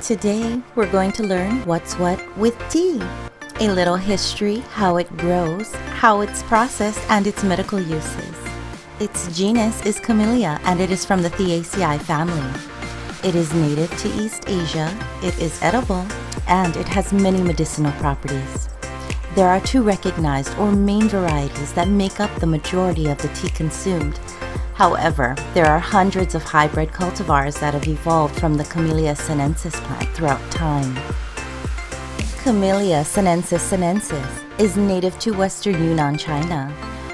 Today, we're going to learn what's what with tea. A little history, how it grows, how it's processed, and its medical uses. Its genus is Camellia, and it is from the Thalassaceae family. It is native to East Asia, it is edible, and it has many medicinal properties. There are two recognized or main varieties that make up the majority of the tea consumed. However, there are hundreds of hybrid cultivars that have evolved from the Camellia sinensis plant throughout time. Camellia sinensis is native to western Yunnan, China,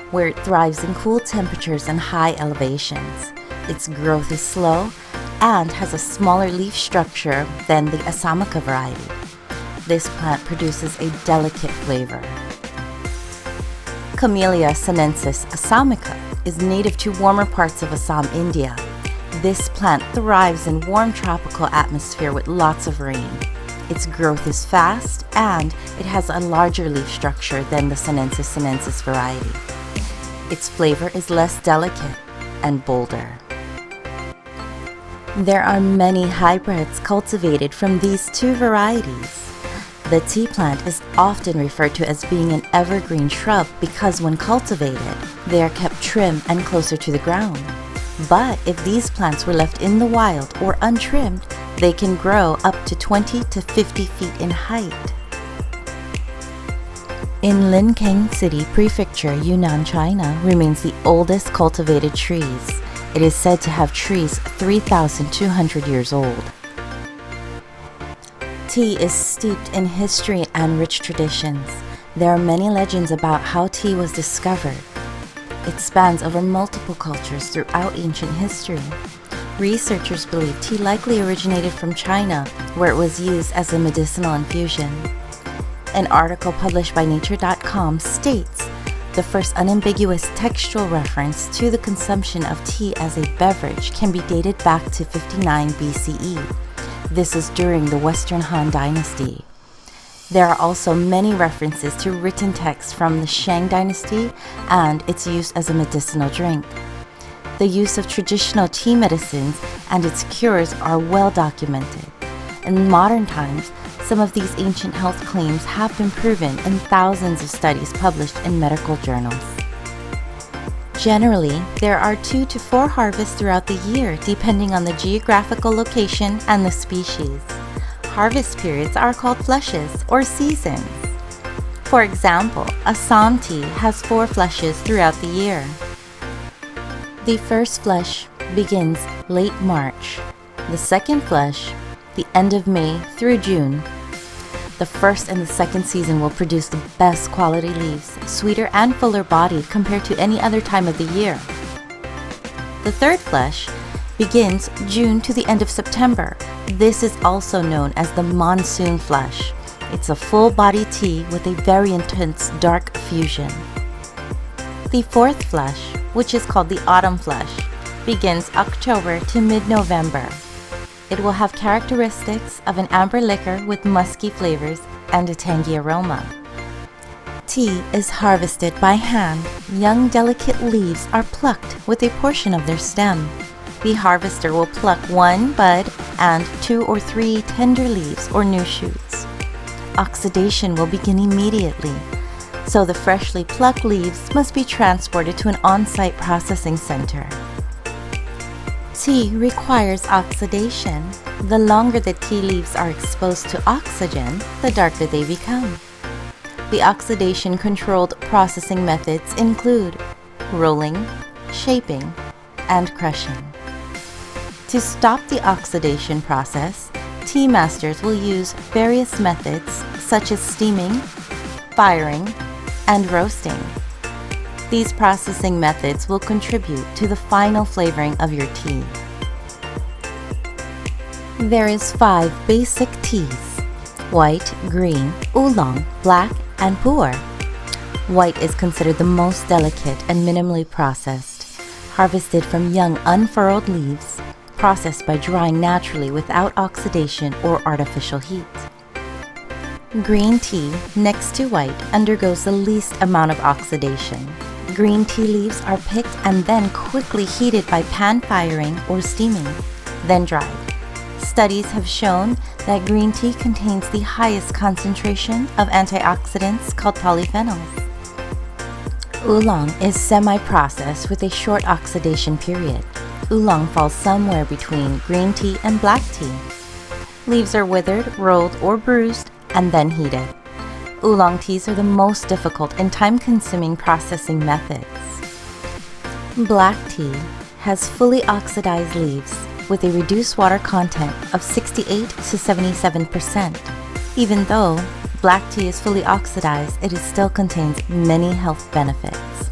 where it thrives in cool temperatures and high elevations. Its growth is slow and has a smaller leaf structure than the Assamica variety. This plant produces a delicate flavor. Camellia sinensis assamica is native to warmer parts of Assam, India. This plant thrives in warm tropical atmosphere with lots of rain. Its growth is fast and it has a larger leaf structure than the sinensis variety. Its flavor is less delicate and bolder. There are many hybrids cultivated from these two varieties. The tea plant is often referred to as being an evergreen shrub because when cultivated, they are kept trim and closer to the ground. But if these plants were left in the wild or untrimmed, they can grow up to 20 to 50 feet in height. In Linkeng City Prefecture, Yunnan, China, remains the oldest cultivated trees. It is said to have trees 3,200 years old. Tea is steeped in history and rich traditions. There are many legends about how tea was discovered. It spans over multiple cultures throughout ancient history. Researchers believe tea likely originated from China, where it was used as a medicinal infusion. An article published by Nature.com states the first unambiguous textual reference to the consumption of tea as a beverage can be dated back to 59 BCE. This is during the Western Han Dynasty. There are also many references to written texts from the Shang Dynasty and its use as a medicinal drink. The use of traditional tea medicines and its cures are well documented. In modern times, some of these ancient health claims have been proven in thousands of studies published in medical journals. Generally, there are 2 to 4 harvests throughout the year, depending on the geographical location and the species. Harvest periods are called flushes or seasons. For example, Assam tea has 4 flushes throughout the year. The first flush begins late March. The second flush, the end of May through June. The first and the second season will produce the best quality leaves, sweeter and fuller bodied compared to any other time of the year. The third flush begins June to the end of September. This is also known as the monsoon flush. It's a full-body tea with a very intense dark fusion. The fourth flush, which is called the autumn flush, begins October to mid-November. It will have characteristics of an amber liquor with musky flavors and a tangy aroma. Tea is harvested by hand. Young, delicate leaves are plucked with a portion of their stem. The harvester will pluck 1 bud and 2 or 3 tender leaves or new shoots. Oxidation will begin immediately, so the freshly plucked leaves must be transported to an on-site processing center. Tea requires oxidation. The longer the tea leaves are exposed to oxygen, the darker they become. The oxidation-controlled processing methods include rolling, shaping, and crushing. To stop the oxidation process, tea masters will use various methods such as steaming, firing, and roasting. These processing methods will contribute to the final flavoring of your tea. There is 5 basic teas: white, green, oolong, black, and pu'er. White is considered the most delicate and minimally processed, harvested from young unfurled leaves, processed by drying naturally without oxidation or artificial heat. Green tea, next to white, undergoes the least amount of oxidation. Green tea leaves are picked and then quickly heated by pan firing or steaming, then dried. Studies have shown that green tea contains the highest concentration of antioxidants called polyphenols. Oolong is semi-processed with a short oxidation period. Oolong falls somewhere between green tea and black tea. Leaves are withered, rolled, or bruised, and then heated. Oolong teas are the most difficult and time-consuming processing methods. Black tea has fully oxidized leaves with a reduced water content of 68 to 77%. Even though black tea is fully oxidized, it still contains many health benefits.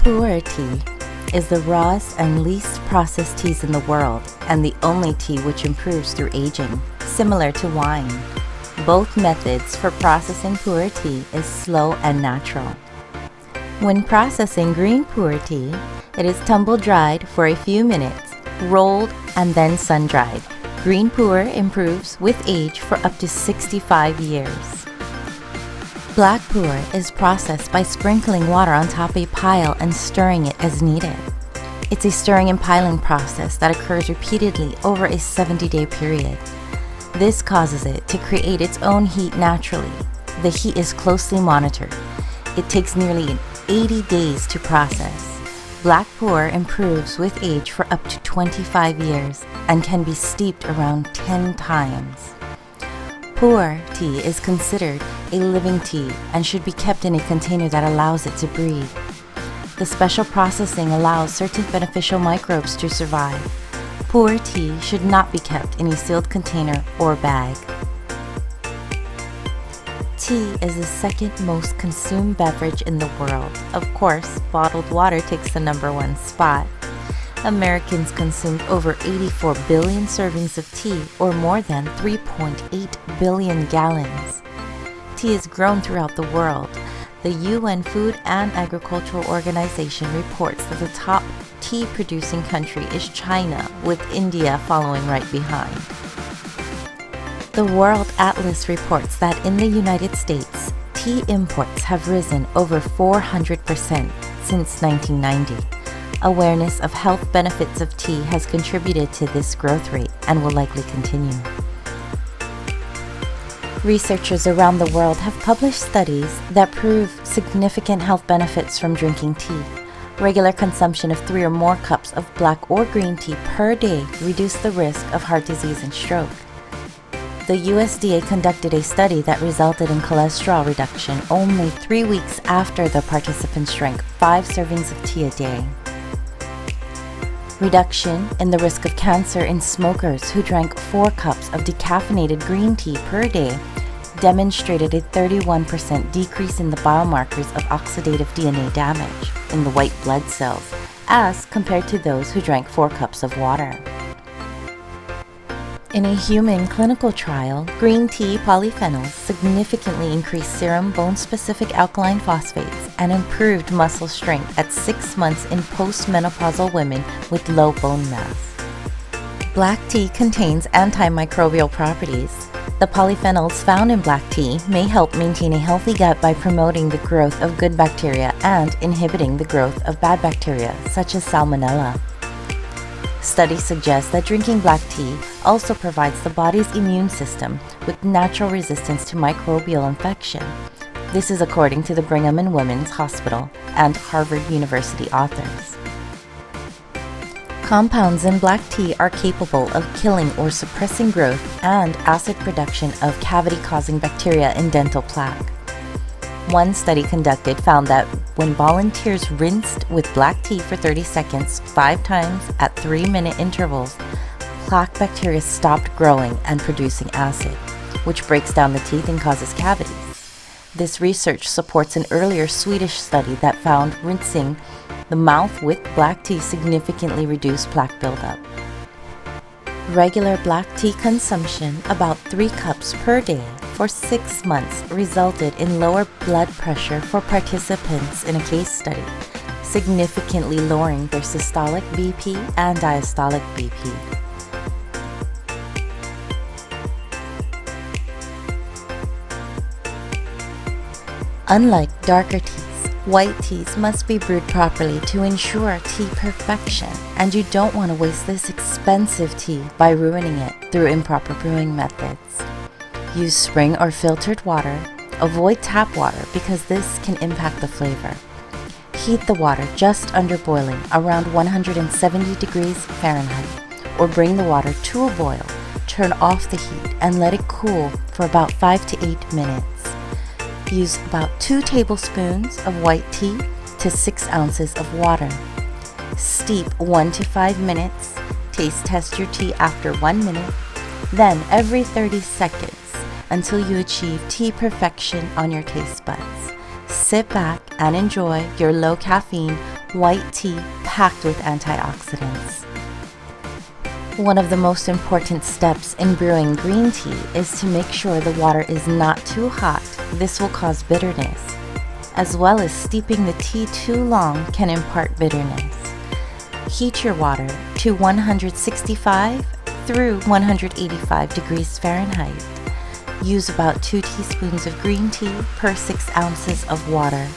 Pu'er tea is the rawest and least processed teas in the world, and the only tea which improves through aging, similar to wine. Both methods for processing pu'er tea is slow and natural. When processing green pu'er tea, it is tumble-dried for a few minutes, rolled, and then sun-dried. Green pu'er improves with age for up to 65 years. Black pu'er is processed by sprinkling water on top of a pile and stirring it as needed. It's a stirring and piling process that occurs repeatedly over a 70-day period. This causes it to create its own heat naturally. The heat is closely monitored. It takes nearly 80 days to process. Black pu'er improves with age for up to 25 years and can be steeped around 10 times. Pu'er tea is considered a living tea and should be kept in a container that allows it to breathe. The special processing allows certain beneficial microbes to survive. Pu'er tea should not be kept in a sealed container or bag. Tea is the second most consumed beverage in the world. Of course, bottled water takes the #1 spot. Americans consumed over 84 billion servings of tea, or more than 3.8 billion gallons. Tea is grown throughout the world. The UN Food and Agricultural Organization reports that the top tea-producing country is China, with India following right behind. The World Atlas reports that in the United States, tea imports have risen over 400% since 1990. Awareness of health benefits of tea has contributed to this growth rate and will likely continue. Researchers around the world have published studies that prove significant health benefits from drinking tea. Regular consumption of 3 or more cups of black or green tea per day reduce the risk of heart disease and stroke. The USDA conducted a study that resulted in cholesterol reduction only 3 weeks after the participants drank 5 servings of tea a day. Reduction in the risk of cancer in smokers who drank 4 cups of decaffeinated green tea per day demonstrated a 31% decrease in the biomarkers of oxidative DNA damage in the white blood cells as compared to those who drank 4 cups of water. In a human clinical trial, green tea polyphenols significantly increased serum bone-specific alkaline phosphates and improved muscle strength at 6 months in postmenopausal women with low bone mass. Black tea contains antimicrobial properties. The polyphenols found in black tea may help maintain a healthy gut by promoting the growth of good bacteria and inhibiting the growth of bad bacteria, such as Salmonella. Studies suggest that drinking black tea also provides the body's immune system with natural resistance to microbial infection. This is according to the Brigham and Women's Hospital and Harvard University authors. Compounds in black tea are capable of killing or suppressing growth and acid production of cavity-causing bacteria in dental plaque. One study conducted found that when volunteers rinsed with black tea for 30 seconds 5 times at 3-minute intervals, plaque bacteria stopped growing and producing acid, which breaks down the teeth and causes cavities. This research supports an earlier Swedish study that found rinsing the mouth with black tea significantly reduced plaque buildup. Regular black tea consumption, about 3 cups per day, for 6 months resulted in lower blood pressure for participants in a case study, significantly lowering their systolic BP and diastolic BP. Unlike darker teas, White teas must be brewed properly to ensure tea perfection, and you don't want to waste this expensive tea by ruining it through improper brewing methods. Use spring or filtered water. Avoid tap water because this can impact the flavor. Heat the water just under boiling, around 170 degrees Fahrenheit, or bring the water to a boil. Turn off the heat and let it cool for about 5 to 8 minutes. Use about 2 tablespoons of white tea to 6 ounces of water. Steep 1 to 5 minutes. Taste test your tea after 1 minute, then every 30 seconds until you achieve tea perfection on your taste buds. Sit back and enjoy your low caffeine white tea packed with antioxidants. One of the most important steps in brewing green tea is to make sure the water is not too hot. This will cause bitterness, as well as steeping the tea too long can impart bitterness. Heat your water to 165 through 185 degrees Fahrenheit. Use about 2 teaspoons of green tea per 6 ounces of water.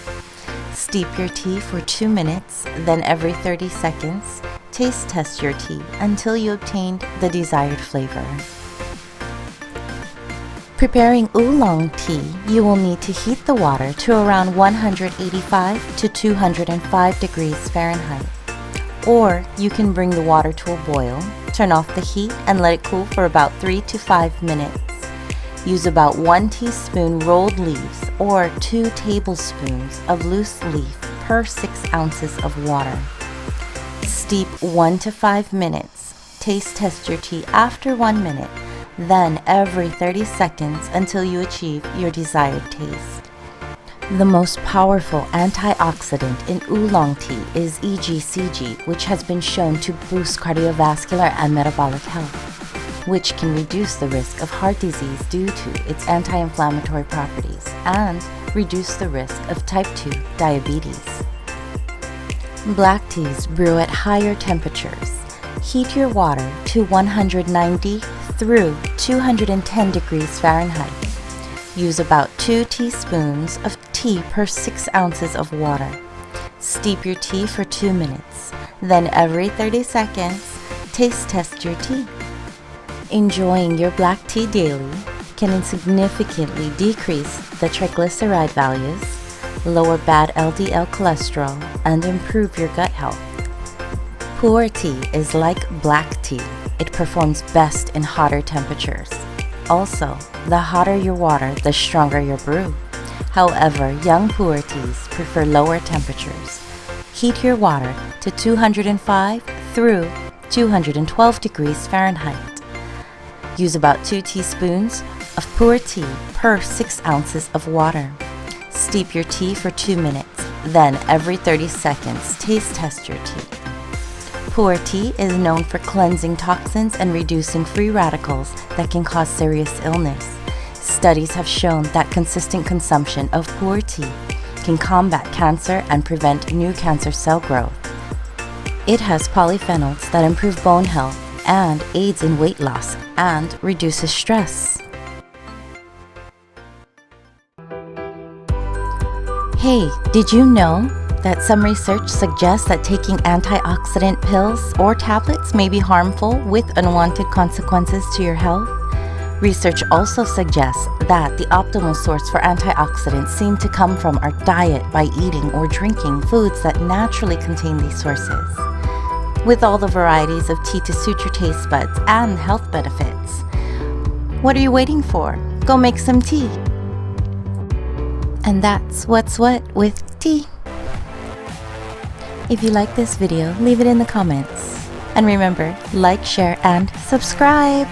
Steep your tea for 2 minutes, then every 30 seconds, taste test your tea until you obtained the desired flavor. Preparing oolong tea, you will need to heat the water to around 185 to 205 degrees Fahrenheit. Or you can bring the water to a boil, turn off the heat, and let it cool for about 3 to 5 minutes. Use about 1 teaspoon rolled leaves or 2 tablespoons of loose leaf per 6 ounces of water. Steep 1 to 5 minutes. Taste test your tea after 1 minute, then every 30 seconds until you achieve your desired taste. The most powerful antioxidant in oolong tea is EGCG, which has been shown to boost cardiovascular and metabolic health, which can reduce the risk of heart disease due to its anti-inflammatory properties and reduce the risk of type 2 diabetes. Black teas brew at higher temperatures. Heat your water to 190 through 210 degrees Fahrenheit. Use about 2 teaspoons of tea per 6 ounces of water. Steep your tea for 2 minutes. Then every 30 seconds, taste test your tea. Enjoying your black tea daily can significantly decrease the triglyceride values, lower bad LDL cholesterol, and improve your gut health. Pu'er tea is like black tea. It performs best in hotter temperatures. Also, the hotter your water, the stronger your brew. However, young pu'er teas prefer lower temperatures. Heat your water to 205 through 212 degrees Fahrenheit. Use about 2 teaspoons of pu'er tea per 6 ounces of water. Steep your tea for 2 minutes, then every 30 seconds, taste test your tea. Pu'er tea is known for cleansing toxins and reducing free radicals that can cause serious illness. Studies have shown that consistent consumption of pu'er tea can combat cancer and prevent new cancer cell growth. It has polyphenols that improve bone health and aids in weight loss and reduces stress. Hey, did you know that some research suggests that taking antioxidant pills or tablets may be harmful with unwanted consequences to your health? Research also suggests that the optimal source for antioxidants seem to come from our diet by eating or drinking foods that naturally contain these sources. With all the varieties of tea to suit your taste buds and health benefits, what are you waiting for? Go make some tea. And that's what's what with tea. If you like this video, leave it in the comments. And remember, like, share, and subscribe.